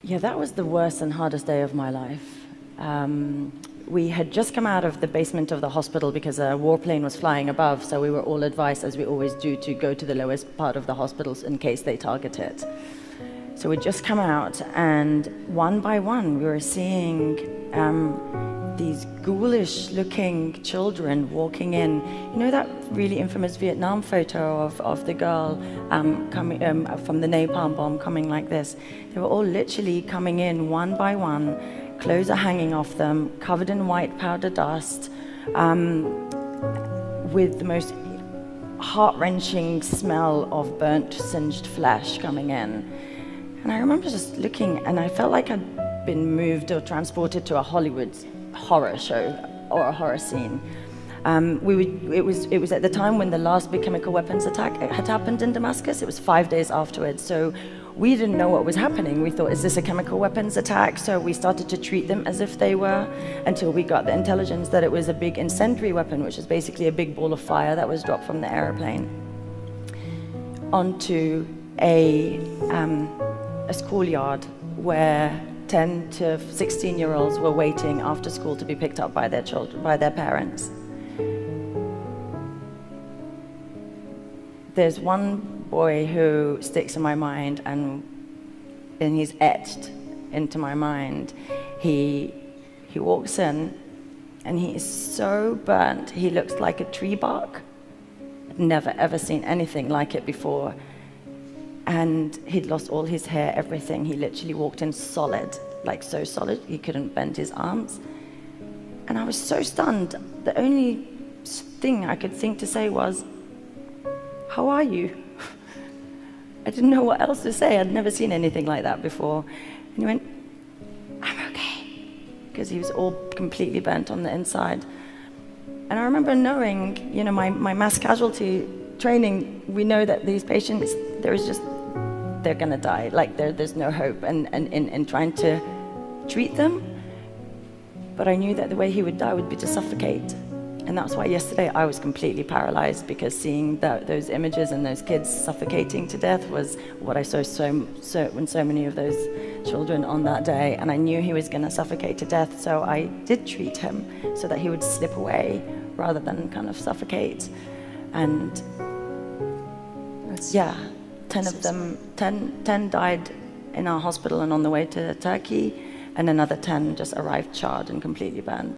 Yeah, that was the worst and hardest day of my life. We had just come out of the basement of the hospital because a warplane was flying above, so we were all advised, as we always do, to go to the lowest part of the hospitals in case they target it. So we'd just come out, and one by one we were seeing these ghoulish-looking children walking in. You know that really infamous Vietnam photo of the girl coming from the napalm bomb, coming like this? They were all literally coming in one by one. Clothes are hanging off them, covered in white powder dust, with the most heart-wrenching smell of burnt, singed flesh coming in. And I remember just looking, and I felt like I'd been moved or transported to a Hollywood horror show or a horror scene. It was at the time when the last big chemical weapons attack had happened in Damascus. It was 5 days afterwards, so we didn't know what was happening. We thought, is this a chemical weapons attack? So we started to treat them as if they were, until we got the intelligence that it was a big incendiary weapon, which is basically a big ball of fire that was dropped from the airplane onto a schoolyard where 10 to 16-year-olds were waiting after school to be picked up by their children, by their parents. There's one boy who sticks in my mind, and he's etched into my mind. He walks in, and he is so burnt, he looks like a tree bark. I'd never ever seen anything like it before. And he'd lost all his hair, everything. He literally walked in solid, like so solid, he couldn't bend his arms. And I was so stunned. The only thing I could think to say was, "How are you?" I didn't know what else to say. I'd never seen anything like that before. And he went, "I'm okay," because he was all completely burnt on the inside. And I remember knowing, you know, my mass casualty training, we know that these patients, they're gonna die. Like there's no hope in trying to treat them. But I knew that the way he would die would be to suffocate. And that's why yesterday I was completely paralyzed, because seeing those images and those kids suffocating to death was what I saw in so many of those children on that day. And I knew he was gonna suffocate to death, so I did treat him so that he would slip away rather than kind of suffocate. And yeah, 10 of them, 10 died in our hospital and on the way to Turkey, and another 10 just arrived charred and completely burned.